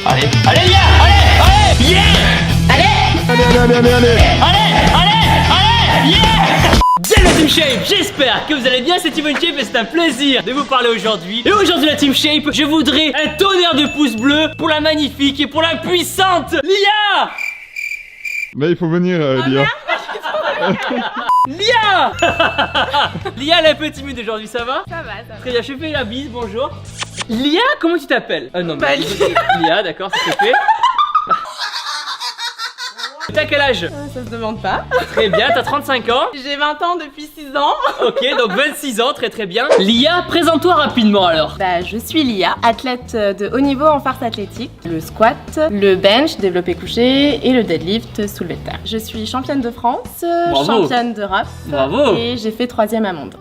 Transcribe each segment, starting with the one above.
Allez, allez, Lia, allez, yeah. Allez, yeah. Salut la Team Shape, j'espère que vous allez bien, c'est Timon Shape et c'est un plaisir de vous parler aujourd'hui. Et aujourd'hui la Team Shape, je voudrais un tonnerre de pouces bleus pour la magnifique et pour la puissante Lia. Là il faut venir Lia. Lia. Lia elle est un peu timide aujourd'hui, ça va? Ça va, ça va. Très bien, je fais la bise, bonjour. Lia, comment tu t'appelles? Non mais Lia, d'accord, ça c'est fait. T'as quel âge? Ça se demande pas. Très bien, t'as 35 ans. J'ai 20 ans depuis 6 ans. Ok, donc 26 ans, très bien. Lia, présente-toi rapidement alors. Bah, je suis Lia, athlète de haut niveau en farce athlétique, le squat, le bench, développé couché et le deadlift soulevé de terre. Je suis championne de France, Bravo. championne d'Europe. Bravo. Et j'ai fait 3e à monde.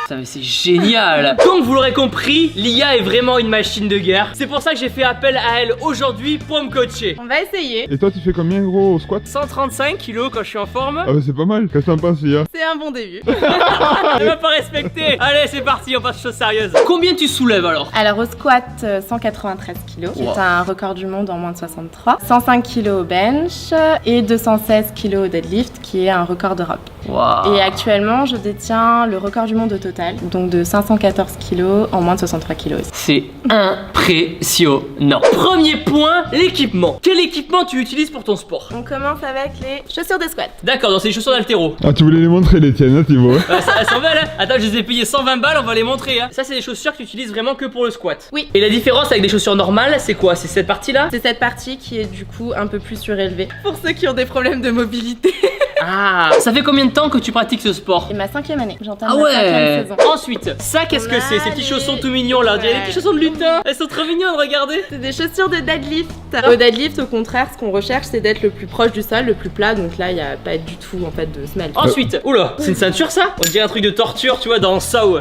Ça, mais c'est génial. Donc vous l'aurez compris, Lia est vraiment une machine de guerre. C'est pour ça que j'ai fait appel à elle aujourd'hui pour me coacher. On va essayer. Et toi tu fais combien gros au squat? 135 kilos quand je suis en forme. Ah bah c'est pas mal, qu'est-ce que t'en penses Lia? C'est un bon début. Elle m'a pas respecté. Allez, c'est parti, on passe aux choses sérieuses. Combien tu soulèves alors? Alors au squat, 193 kg, qui Wow. est un record du monde en moins de 63. 105 kg au bench et 216 kg au deadlift, qui est un record d'Europe. Waouh. Et actuellement, je détiens le record du monde au total, donc de 514 kg en moins de 63 kg aussi. C'est impressionnant. Premier point, l'équipement. Quel équipement tu utilises pour ton sport? On commence avec les chaussures de squat. D'accord, donc c'est les chaussures d'haltéro. Ah tu voulais les montrer les tiennes, là Thibaut. Elles sont belles, hein. Attends, je les ai payées 120 balles, on va les montrer, hein. Ça, c'est des chaussures que tu utilises vraiment que pour le squat. Oui. Et la différence avec des chaussures normales, c'est quoi? C'est cette partie-là? C'est cette partie qui est du coup un peu plus surélevée. Pour ceux qui ont des problèmes de mobilité. Ah, ça fait combien de temps que tu pratiques ce sport? C'est ma 5e année, j'entame Ah ma 5e ouais. saison. Ensuite, ça qu'est-ce que c'est? Ces petits chaussons tout mignons là, on dirait des Ouais. petits chaussons de lutin. Elles sont trop mignonnes, regardez. C'est des chaussures de deadlift. Au deadlift, au contraire, ce qu'on recherche, c'est d'être le plus proche du sol, le plus plat. Donc là, il n'y a pas du tout en fait de semelle. Ensuite, oula, c'est une ceinture ça? On dirait un truc de torture, tu vois, dans Saw.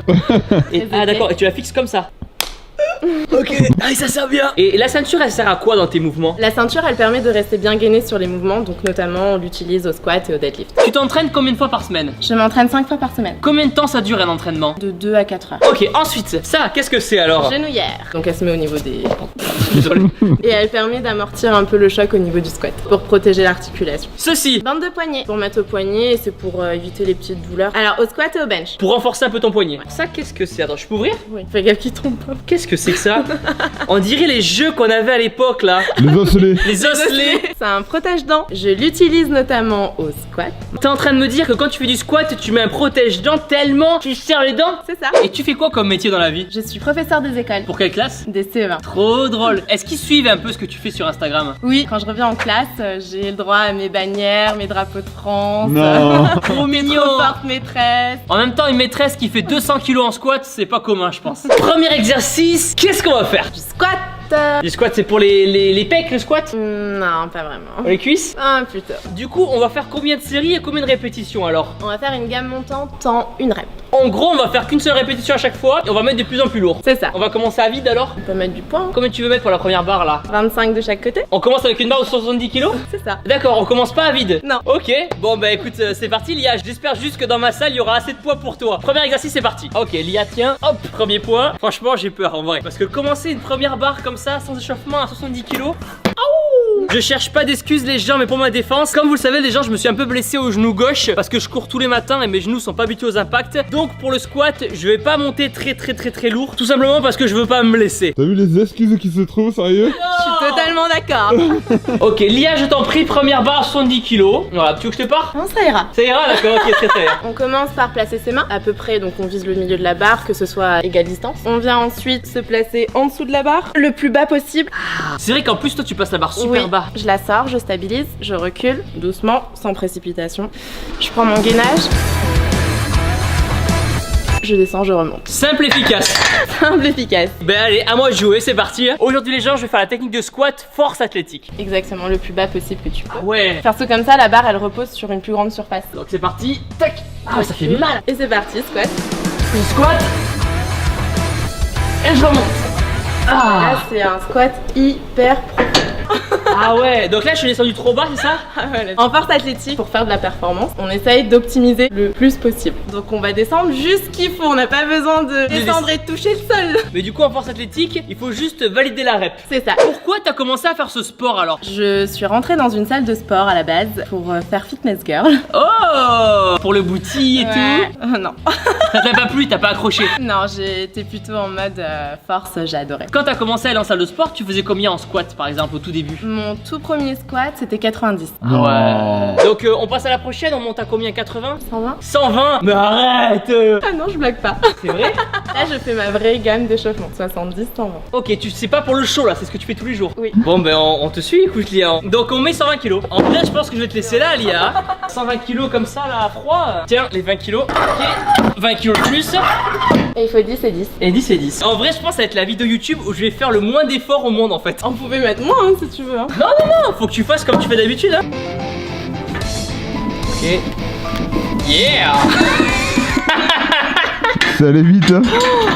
Ah d'accord, et tu la fixes comme ça. Ok, ah, ça sert bien. Et la ceinture, elle sert à quoi dans tes mouvements? La ceinture, elle permet de rester bien gainée sur les mouvements, donc notamment on l'utilise au squat et au deadlift. Tu t'entraînes combien de fois par semaine? Je m'entraîne 5 fois par semaine, Combien de temps ça dure un entraînement? de 2 à 4 heures. Ok, ensuite, ça, qu'est-ce que c'est alors? Genouillère. Donc elle se met au niveau des... Désolé. Et elle permet d'amortir un peu le choc au niveau du squat, pour protéger l'articulation. Ceci, Bande de poignet, pour mettre au poignet, et c'est pour éviter les petites douleurs. Alors au squat et au bench. pour renforcer un peu ton poignet. Ça, qu'est-ce que c'est? Attends, je peux ouvrir? Oui, fais gaffe qu'il tombe pas. Qu'est-ce que c'est que ça? On dirait les jeux qu'on avait à l'époque là. Les osselets. Les osselets. C'est un protège-dents. Je l'utilise notamment au squat. T'es en train de me dire que quand tu fais du squat, tu mets un protège-dents tellement tu serres les dents? C'est ça. Et tu fais quoi comme métier dans la vie? Je suis professeur des écoles. Pour quelle classe? Des CE1. Trop drôle. Est-ce qu'ils suivent un peu ce que tu fais sur Instagram? Oui, quand je reviens en classe, j'ai le droit à mes bannières, mes drapeaux de France. Non. Trop mignon. Trop forte maîtresse. En même temps, une maîtresse qui fait 200 kilos en squat, c'est pas commun, je pense. Premier exercice, qu'est-ce qu'on va faire? Du squat. Du squat, c'est pour les pecs, le squat? Non, pas vraiment. Pour les cuisses? Ah, plutôt. Du coup, on va faire combien de séries et combien de répétitions alors? On va faire une gamme montante en une rep. En gros, on va faire qu'une seule répétition à chaque fois et on va mettre de plus en plus lourd. C'est ça. On va commencer à vide alors? On peut mettre du poids. Combien tu veux mettre pour la première barre là? 25 de chaque côté. On commence avec une barre de 70 kilos? C'est ça. D'accord, on commence pas à vide? Non. Ok, bon bah écoute, c'est parti Lia, j'espère juste que dans ma salle il y aura assez de poids pour toi. Premier exercice, c'est parti. Ok, Lia, tiens, hop, premier point. Franchement, j'ai peur en vrai. Parce que commencer une première barre comme ça, sans échauffement à 70 kilos. Je cherche pas d'excuses les gens, mais pour ma défense, comme vous le savez les gens, je me suis un peu blessé au genou gauche parce que je cours tous les matins et mes genoux sont pas habitués aux impacts. Donc pour le squat, je vais pas monter très lourd, tout simplement parce que je veux pas me blesser. T'as vu les excuses qui se trouvent, sérieux? Je suis totalement d'accord. Ok, Lia, je t'en prie, première barre 70 kilos. Voilà, tu veux que je te parte? Non, ça ira. Ça ira, d'accord, ok, très bien. On commence par placer ses mains à peu près, donc on vise le milieu de la barre, que ce soit à égale distance. On vient ensuite se placer en dessous de la barre, le plus bas possible. C'est vrai qu'en plus toi tu passes la barre super Oui, bas. je la sors, je stabilise, je recule doucement, sans précipitation. Je prends mon gainage. Je descends, je remonte. Simple, efficace. Simple, efficace. Ben allez, à moi de jouer, c'est parti. Aujourd'hui les gens, je vais faire la technique de squat force athlétique. Exactement, le plus bas possible que tu peux. Ouais. Faire ça comme ça, la barre elle repose sur une plus grande surface. Donc c'est parti. Tac. Ah ça fait mal. Et c'est parti, squat. Je squat. Et je remonte. Là, c'est un squat hyper profond. Ah ouais, donc là je suis descendu trop bas, c'est ça? En force athlétique, pour faire de la performance, on essaye d'optimiser le plus possible. Donc on va descendre juste ce qu'il faut, on n'a pas besoin de descendre et de toucher le sol. Mais du coup en force athlétique, il faut juste valider la rep. C'est ça. Pourquoi t'as commencé à faire ce sport alors? Je suis rentrée dans une salle de sport à la base pour faire fitness girl. Oh, pour le booty et tout. Non. Ça t'a pas plu, t'as pas accroché? Non, j'étais plutôt en mode force, j'ai adoré. Quand t'as commencé à aller en salle de sport, tu faisais combien en squat par exemple au tout début? Mon tout premier squat, c'était 90. Non. Ouais. Donc on passe à la prochaine, on monte à combien? 80? 120. 120? Mais arrête! Ah non, je blague pas. C'est vrai? Là, je fais ma vraie gamme d'échauffement. 70, 120. Ok, tu sais pas pour le show là, c'est ce que tu fais tous les jours. Oui. Bon ben on te suit, écoute Lia. Donc on met 120 kilos. En vrai je pense que je vais te laisser là Lia. 120 kilos comme ça là à froid. Tiens les 20 kilos. Ok. 20 kilos de plus. Et il faut 10 et 10. Et 10 et 10. En vrai je pense que ça va être la vidéo YouTube où je vais faire le moins d'efforts au monde en fait. On pouvait mettre moins hein, si tu veux. Hein. Non non non, faut que tu fasses comme tu fais d'habitude hein. Ok. Yeah. Ça allait vite, hein.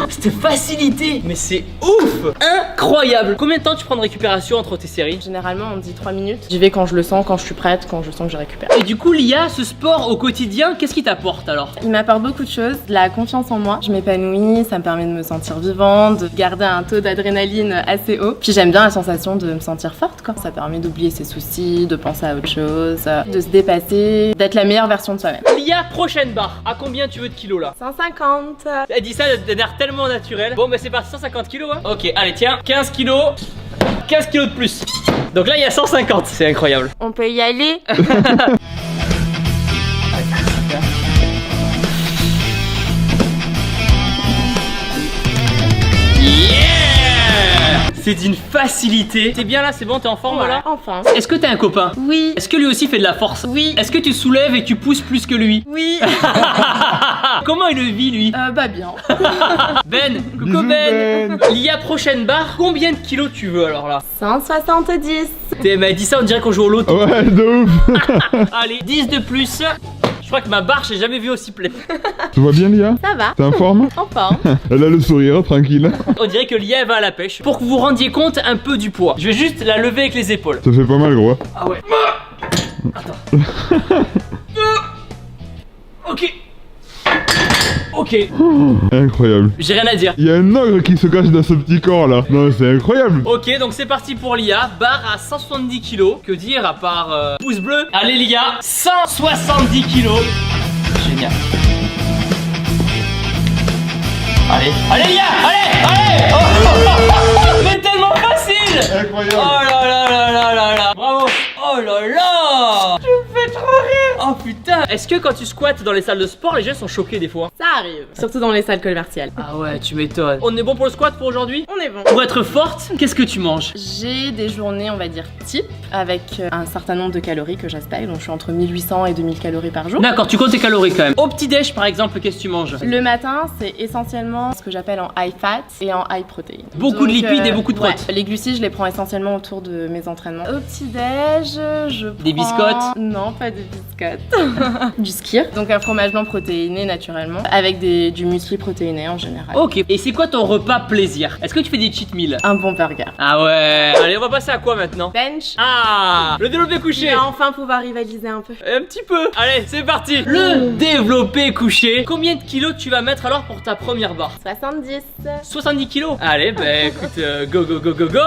Cette facilité, mais c'est ouf, incroyable. Combien de temps tu prends de récupération entre tes séries? Généralement, on me dit 3 minutes. J'y vais quand je le sens, quand je suis prête, quand je sens que je récupère. Et du coup, Lia, ce sport au quotidien, qu'est-ce qui t'apporte alors? Il m'apporte beaucoup de choses, de la confiance en moi. Je m'épanouis, ça me permet de me sentir vivante, de garder un taux d'adrénaline assez haut. Puis j'aime bien la sensation de me sentir forte, quoi. Ça permet d'oublier ses soucis, de penser à autre chose, de se dépasser, d'être la meilleure version de soi-même. Lia, prochaine barre. À combien tu veux de kilos là? 150. Elle dit ça d'un air tellement naturel. Bon, bah c'est parti, 150 kilos, hein. Ok, allez, tiens, 15 kilos. 15 kilos de plus. Donc là, il y a 150. C'est incroyable. On peut y aller. C'est d'une facilité. T'es bien là, c'est bon, t'es en forme là? Enfin. Est-ce que t'as un copain? Oui. Est-ce que lui aussi fait de la force? Oui. Est-ce que tu soulèves et tu pousses plus que lui? Oui. Comment il le vit lui? Bah bien. Ben, coucou Bisous, Ben. Ben. Lia, prochaine barre, combien de kilos tu veux alors là? 170. Elle dit ça, on dirait qu'on joue au loto. Ouais, de ouf. Allez, 10 de plus. Je crois que ma barre, j'ai jamais vu aussi pleine. Tu vois bien, Lia? Ça va. T'es en forme? En forme. Elle a le sourire, tranquille. On dirait que Lia elle va à la pêche. Pour que vous vous rendiez compte un peu du poids, je vais juste la lever avec les épaules. Ça fait pas mal, gros. Ah ouais. Attends. Ok. Ok. Incroyable. J'ai rien à dire. Il y a un ogre qui se cache dans ce petit corps là. Non, c'est incroyable. Ok, donc c'est parti pour Lia. Barre à 170 kilos. Que dire à part pouce bleu? Allez, Lia, 170 kilos. Génial. Allez, allez, Lia, allez, allez. Oh, mais tellement facile. Incroyable. Oh là là là là là là. Bravo. Oh là là. Tu me fais trop rire. Oh putain. Est-ce que quand tu squattes dans les salles de sport, les gens sont choqués des fois? Ça arrive. Surtout dans les salles commerciales. Ah ouais, tu m'étonnes. On est bon pour le squat pour aujourd'hui? On est bon. Pour être forte, qu'est-ce que tu manges? J'ai des journées, on va dire, type, avec un certain nombre de calories que j'aspecte. Donc je suis entre 1800 et 2000 calories par jour. D'accord, tu comptes tes calories quand même. Au petit-déj par exemple, qu'est-ce que tu manges? Le matin, c'est essentiellement ce que j'appelle en high fat et en high protein. Beaucoup de lipides et beaucoup de protes. Les glucides, je les prends essentiellement autour de mes entraînements. Au petit-déj, je prends... Des biscottes? Non, pas des biscottes. Du skyr, donc un fromage blanc protéiné naturellement, avec du muesli protéiné en général. Ok, et c'est quoi ton repas plaisir? Est-ce que tu fais des cheat meals? Un bon burger. Ah ouais. Allez, on va passer à quoi maintenant? Bench. Ah, le développé Je couché. vais enfin pouvoir rivaliser un peu. Un petit peu. Allez, c'est parti. Le développé couché. Combien de kilos tu vas mettre alors pour ta première barre? 70. 70 kilos. Allez, bah écoute, go go go go go.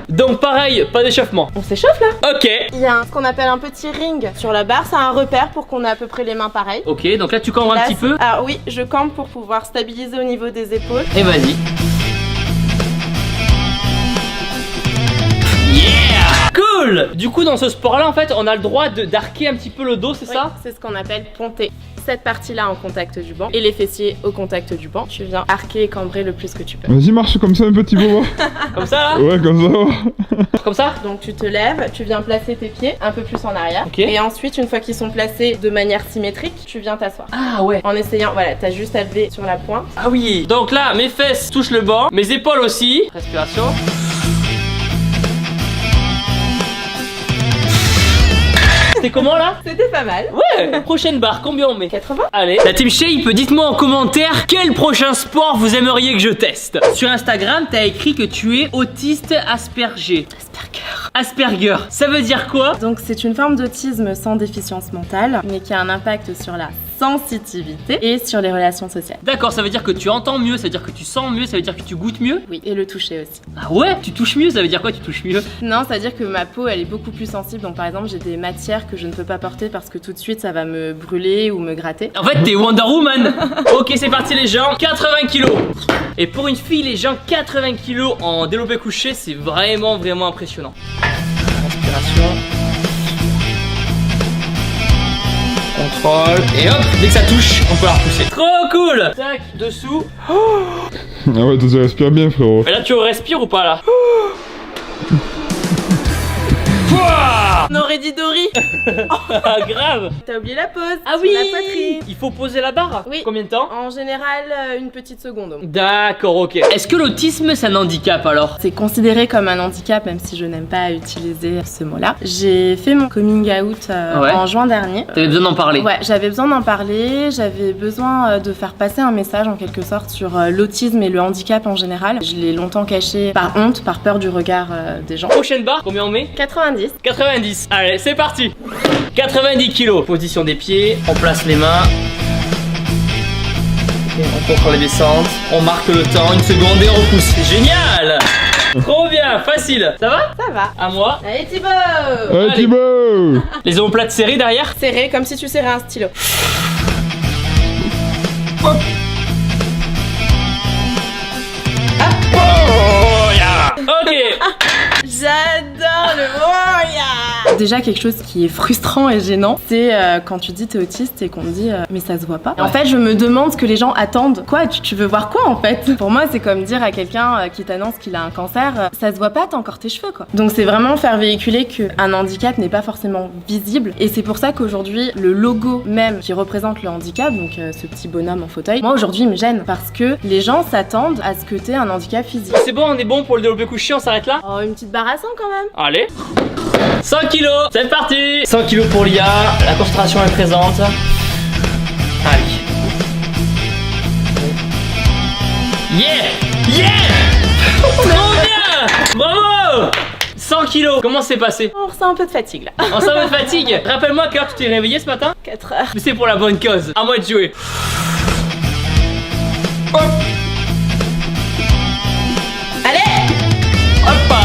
Donc pareil, pas d'échauffement. On s'échauffe là. Ok. Il y a ce qu'on appelle un petit ring sur la barre, c'est un repère pour qu'on ait à peu près les mains pareilles. Ok, donc là tu cambres un petit peu. Ah oui, je campe pour pouvoir stabiliser au niveau des épaules. Et vas-y. Yeah! Cool! Du coup dans ce sport là en fait on a le droit d'arquer un petit peu le dos, c'est ça? C'est ce qu'on appelle ponter. Cette partie là en contact du banc et les fessiers au contact du banc. Tu viens arquer et cambrer le plus que tu peux. Vas-y, marche comme ça un petit peu, voir. Comme ça là? Ouais, comme ça. Comme ça? Donc tu te lèves, tu viens placer tes pieds un peu plus en arrière. Ok. Et ensuite une fois qu'ils sont placés de manière symétrique, tu viens t'asseoir. Ah ouais. En essayant, voilà, t'as juste à lever sur la pointe. Ah oui. Donc là mes fesses touchent le banc, mes épaules aussi. Respiration. C'était comment là? C'était pas mal. Ouais. Prochaine barre, combien on met? 80. Allez, la team Shape, dites-moi en commentaire quel prochain sport vous aimeriez que je teste. Sur Instagram, t'as écrit que tu es autiste Asperger. Asperger, ça veut dire quoi? Donc c'est une forme d'autisme sans déficience mentale, mais qui a un impact sur la sensitivité et sur les relations sociales. D'accord, ça veut dire que tu entends mieux, ça veut dire que tu sens mieux, ça veut dire que tu goûtes mieux? Oui, et le toucher aussi. Ah ouais? Tu touches mieux, ça veut dire quoi tu touches mieux? Non, ça veut dire que ma peau, elle est beaucoup plus sensible. Donc par exemple, j'ai des matières que je ne peux pas porter parce que tout de suite, ça va me brûler ou me gratter. En fait, t'es Wonder Woman. Ok, c'est parti les gens, 80 kilos. Et pour une fille, les gens, 80 kilos en développé couché, c'est vraiment impressionnant. Inspiration. Contrôle. Et hop, dès que ça touche, on peut la repousser. Trop cool. Tac, dessous. Ah ouais, toi tu respires bien, frérot. Et là, tu respires ou pas là? Pouah. On aurait dit Dory. Ah, grave. T'as oublié la pause. Ah sur oui. la poitrine. Il faut poser la barre. Oui. Combien de temps? En général, une petite seconde. D'accord, ok. Est-ce que l'autisme, c'est un handicap alors? C'est considéré comme un handicap, même si je n'aime pas utiliser ce mot-là. J'ai fait mon coming out Ouais. en juin dernier. T'avais besoin d'en parler? Ouais, j'avais besoin d'en parler, j'avais besoin de faire passer un message en quelque sorte sur l'autisme et le handicap en général. Je l'ai longtemps caché par honte, par peur du regard des gens. Prochaine barre, combien on met? 90. 90. Allez, c'est parti. 90 kilos. Position des pieds, on place les mains. Et on contrôle les descentes. On marque le temps, une seconde et on repousse. Génial. Trop bien, facile. Ça va? Ça va. À moi. Allez Thibaut. Allez, Allez. Thibaut! Les omoplates serrées derrière. Serré, comme si tu serrais un stylo. Hop. Oh, yeah. Ok. J'adore le warrior. Déjà quelque chose qui est frustrant et gênant, c'est quand tu dis t'es autiste et qu'on te dit mais ça se voit pas. Et en fait je me demande ce que les gens attendent. Quoi, tu veux voir quoi en fait? Pour moi c'est comme dire à quelqu'un qui t'annonce qu'il a un cancer, ça se voit pas, t'as encore tes cheveux quoi. Donc c'est vraiment faire véhiculer qu'un handicap n'est pas forcément visible. Et c'est pour ça qu'aujourd'hui le logo même qui représente le handicap, donc ce petit bonhomme en fauteuil, moi aujourd'hui il me gêne parce que les gens s'attendent à ce que t'aies un handicap physique. C'est bon, on est bon pour le développé couché, on s'arrête là? Oh, une petite barre à 100 quand même. Allez. 100 kilos, c'est parti. 100 kilos pour l'IA, la concentration est présente. Allez. Yeah. Yeah. Trop bien. Bravo. 100 kilos, comment c'est passé? On ressent un peu de fatigue là. On sent de fatigue. Rappelle-moi à quelle heure tu t'es réveillé ce matin? 4 heures. Mais c'est pour la bonne cause, à moi de jouer. Hop. Allez. Hoppa.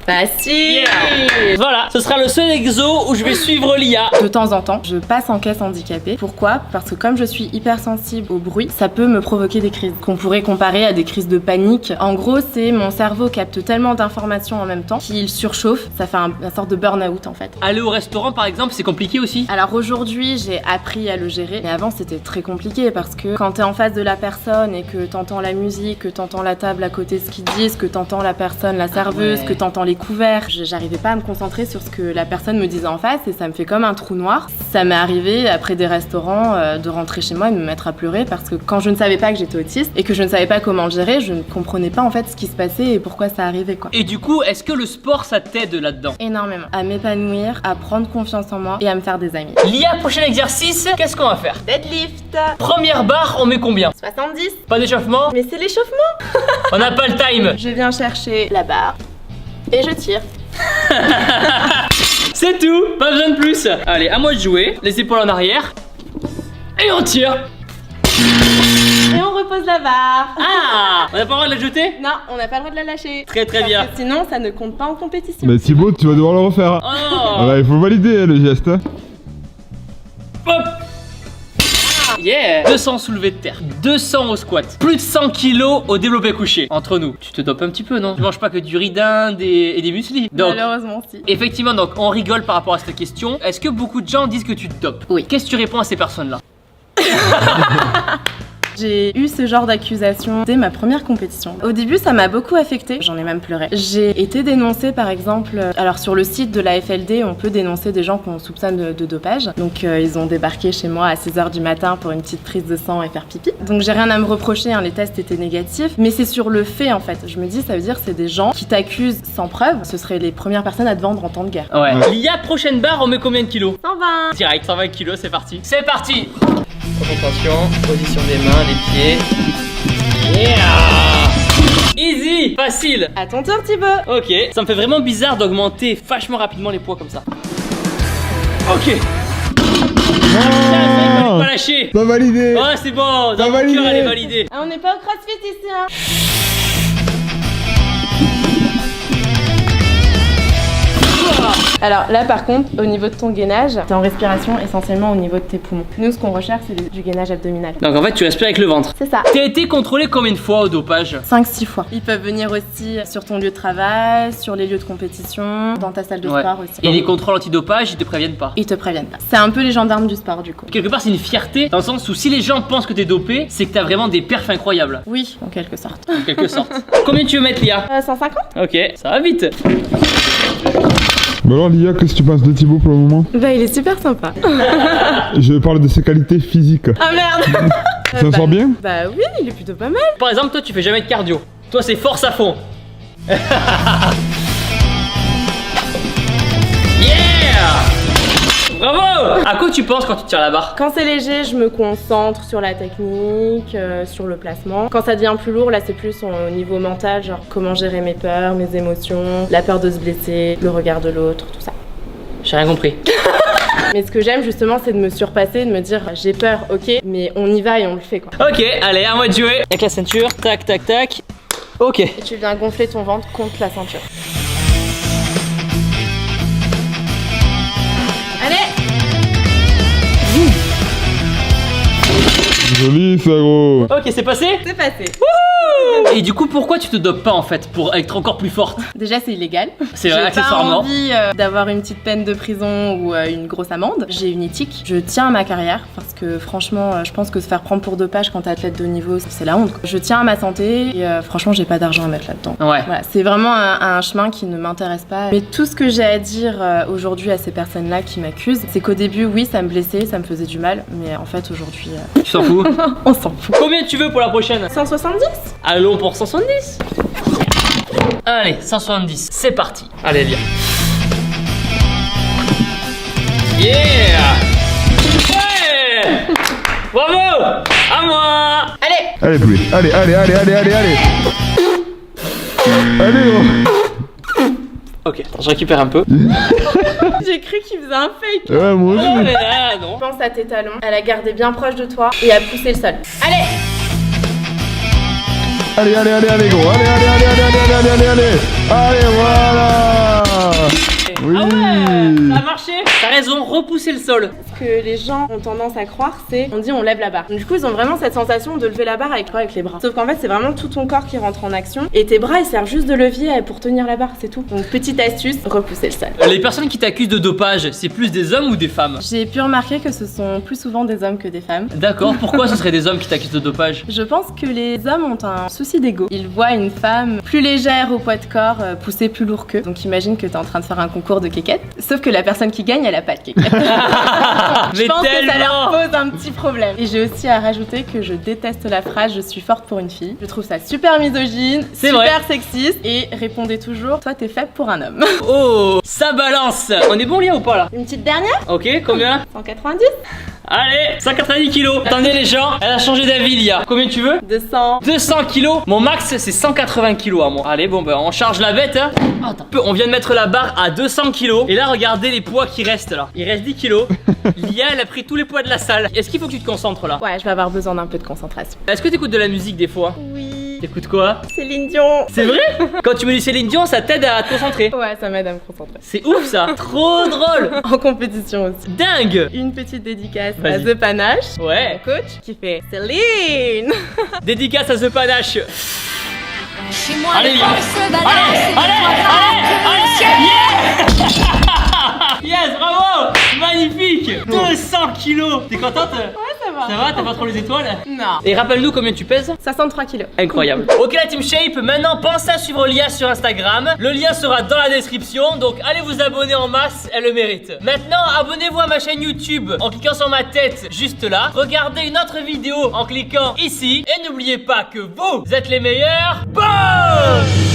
Facile. Yeah. Voilà, ce sera le seul exo où je vais suivre l'IA. De temps en temps, je passe en caisse handicapée. Pourquoi? Parce que comme je suis hypersensible au bruit, ça peut me provoquer des crises qu'on pourrait comparer à des crises de panique. En gros, c'est mon cerveau capte tellement d'informations en même temps qu'il surchauffe. Ça fait une sorte de burn-out en fait. Aller au restaurant par exemple, c'est compliqué aussi. Alors aujourd'hui, j'ai appris à le gérer, mais avant c'était très compliqué parce que quand t'es en face de la personne et que t'entends la musique, que t'entends la table à côté ce qu'ils disent, que t'entends la personne, la serveuse, que t'entends les couverts, j'arrivais pas à me concentrer sur ce que la personne me disait en face et ça me fait comme un trou noir. Ça m'est arrivé après des restaurants de rentrer chez moi et de me mettre à pleurer parce que quand je ne savais pas que j'étais autiste et que je ne savais pas comment le gérer, je ne comprenais pas en fait ce qui se passait et pourquoi ça arrivait quoi. Et du coup, est-ce que le sport ça t'aide là-dedans? Énormément. À m'épanouir, à prendre confiance en moi et à me faire des amis. L'IA, prochain exercice, qu'est-ce qu'on va faire? Deadlift. Première barre, on met combien? 70. Pas d'échauffement? Mais c'est l'échauffement. On n'a pas le time. Je viens chercher la barre et je tire. C'est tout, pas besoin de plus. Allez, à moi de jouer, les épaules en arrière. Et on tire. Et on repose la barre. Ah, on n'a pas le droit de la jeter? Non, on n'a pas le droit de la lâcher. Très Parce bien. que sinon, ça ne compte pas en compétition. Bah Thibaut, tu vas devoir le refaire. Oh. Voilà, il faut valider le geste. Hein. Hop. Yeah. 200 soulevés de terre, 200 au squat, plus de 100 kilos au développé couché. Entre nous, tu te dopes un petit peu, non? Tu manges pas que du riz d'Inde et des muesli. Donc, Malheureusement, si. effectivement, donc on rigole par rapport à cette question. Est-ce que beaucoup de gens disent que tu te dopes? Oui. Qu'est-ce que tu réponds à ces personnes-là? J'ai eu ce genre d'accusation dès ma première compétition. Au début, ça m'a beaucoup affectée, j'en ai même pleuré. J'ai été dénoncée par exemple, alors sur le site de la FLD, on peut dénoncer des gens qu'on soupçonne de dopage. Donc ils ont débarqué chez moi à 6h du matin pour une petite prise de sang et faire pipi. Donc j'ai rien à me reprocher, hein, les tests étaient négatifs, mais c'est sur le fait en fait. Je me dis, ça veut dire c'est des gens qui t'accusent sans preuve, ce seraient les premières personnes à te vendre en temps de guerre. Ouais. L'IA prochaine barre, on met combien de kilos? 120. Direct, 120 kilos, c'est parti. C'est parti. Concentration, position des mains, des pieds. Yeah! Easy, facile. À ton tour Thibaut. Ok, ça me fait vraiment bizarre d'augmenter vachement rapidement les poids comme ça. Ok. Ah, Pas lâcher. pas validé. Oh c'est bon, dans Pas mon validé. cœur elle est validée. Ah, on n'est pas au CrossFit ici hein. Alors là par contre, au niveau de ton gainage, t'es en respiration essentiellement au niveau de tes poumons. Nous ce qu'on recherche c'est du gainage abdominal. Donc en fait tu respires avec le ventre. C'est ça. T'as été contrôlé combien de fois au dopage? 5-6 fois. Ils peuvent venir aussi sur ton lieu de travail, sur les lieux de compétition, dans ta salle de sport aussi. Et les contrôles antidopage, ils te préviennent pas? Ils te préviennent pas. C'est un peu les gendarmes du sport du coup. Quelque part c'est une fierté, dans le sens où si les gens pensent que t'es dopé, c'est que t'as vraiment des perfs incroyables. Oui, en quelque sorte. En quelque sorte. Combien tu veux mettre Lia? 150. Ok, ça va vite. Bah alors Lia, qu'est-ce que tu penses de Thibaut pour le moment? Bah il est super sympa. Je parle de ses qualités physiques. Ah merde. Ça s'en sort bien? Bah oui, il est plutôt pas mal. Par exemple toi tu fais jamais de cardio. Toi c'est force à fond. Yeah! Bravo! À quoi tu penses quand tu tires la barre? Quand c'est léger, je me concentre sur la technique, sur le placement. Quand ça devient plus lourd, là c'est plus au niveau mental, genre comment gérer mes peurs, mes émotions, la peur de se blesser, le regard de l'autre, tout ça. J'ai rien compris. Mais ce que j'aime justement, c'est de me surpasser, de me dire j'ai peur, ok, mais on y va et on le fait quoi. Ok, allez, à moi de jouer. Avec la ceinture, tac, tac, tac. Ok. Et tu viens gonfler ton ventre contre la ceinture. Allez! Joli ça gros. Ok, c'est passé? C'est passé. Et du coup, pourquoi tu te dopes pas en fait? Pour être encore plus forte? Déjà, c'est illégal. C'est vrai, J'ai accessoirement. pas envie d'avoir une petite peine de prison ou une grosse amende. J'ai une éthique. Je tiens à ma carrière parce que franchement, je pense que se faire prendre pour dopage quand t'es athlète de haut niveau, c'est la honte, quoi. Je tiens à ma santé et franchement, j'ai pas d'argent à mettre là-dedans. Ouais. Voilà, c'est vraiment un chemin qui ne m'intéresse pas. Mais tout ce que j'ai à dire aujourd'hui à ces personnes-là qui m'accusent, c'est qu'au début, oui, ça me blessait, ça me faisait du mal, mais en fait, aujourd'hui, Tu t'en fous? on s'en fout. Combien tu veux pour la prochaine? 170? Allons pour 170. Allez, 170, c'est parti. Allez, viens. Yeah! Ouais! Bravo! À moi! Allez! Allez poulet, allez. Allez gros. Ok, attends, je récupère un peu. J'ai cru qu'il faisait un fake. Ouais moi Oh, aussi. mais là, non. Pense à tes talons, à la garder bien proche de toi et à pousser le sol. Allez! Allez gros, allez, voilà. Oui. Ah ouais, ça a marché. T'as raison, repousser le sol. Ce que les gens ont tendance à croire, c'est on dit on lève la barre. Donc, du coup, ils ont vraiment cette sensation de lever la barre avec les bras. Sauf qu'en fait, c'est vraiment tout ton corps qui rentre en action et tes bras ils servent juste de levier pour tenir la barre, c'est tout. Donc, petite astuce, repousser le sol. Les personnes qui t'accusent de dopage, c'est plus des hommes ou des femmes? J'ai pu remarquer que ce sont plus souvent des hommes que des femmes. D'accord, pourquoi ce serait des hommes qui t'accusent de dopage? Je pense que les hommes ont un souci d'ego. Ils voient une femme plus légère au poids de corps pousser plus lourd qu'eux. Donc imagine que t'es en train de faire un concours de quéquette. Sauf que la personne qui gagne, elle a pas de quéquette. Je Mais pense que ça leur tellement. pose un petit problème. Et j'ai aussi à rajouter que je déteste la phrase « je suis forte pour une fille ». Je trouve ça super misogyne, C'est super vrai. sexiste. Et répondez toujours « toi t'es faible pour un homme Oh, ça balance. On est bon Lia ou pas là ». Une petite dernière, Ok, combien? 190, Allez, 190 kilos. Attendez les gens, elle a changé d'avis Lia. Combien tu veux? 200. 200 kilos. Mon max c'est 180 kilos à moi. Allez, bon bah on charge la bête hein. Attends. On vient de mettre la barre à 200 kilos. Et là regardez les poids qui restent là. Il reste 10 kilos. Lia elle a pris tous les poids de la salle. Est-ce qu'il faut que tu te concentres là? Ouais, je vais avoir besoin d'un peu de concentration. Est-ce que t'écoutes de la musique des fois? Oui, T'écoutes quoi? Céline Dion. C'est vrai? Quand tu me dis Céline Dion, ça t'aide à te concentrer. Ouais, ça m'aide à me concentrer. C'est ouf ça. Trop drôle. En compétition aussi. Dingue. Une petite dédicace à Vas-y. The Panache, Ouais. mon coach, qui fait Céline. Dédicace à The Panache. Chez moi, Allez, les Lia. femmes se balancent et Allez, des fois allez, yeah. Yes, bravo. Magnifique. 200 kilos. T'es contente? Ouais, ça va. Ça va, t'as pas trop les étoiles? Non. Et rappelle-nous combien tu pèses? 63 kilos. Incroyable. Ok la team Shape, maintenant pensez à suivre Lia sur Instagram. Le lien sera dans la description, donc allez vous abonner en masse, elle le mérite. Maintenant, abonnez-vous à ma chaîne YouTube en cliquant sur ma tête juste là. Regardez une autre vidéo en cliquant ici. Et n'oubliez pas que vous êtes les meilleurs. Boom!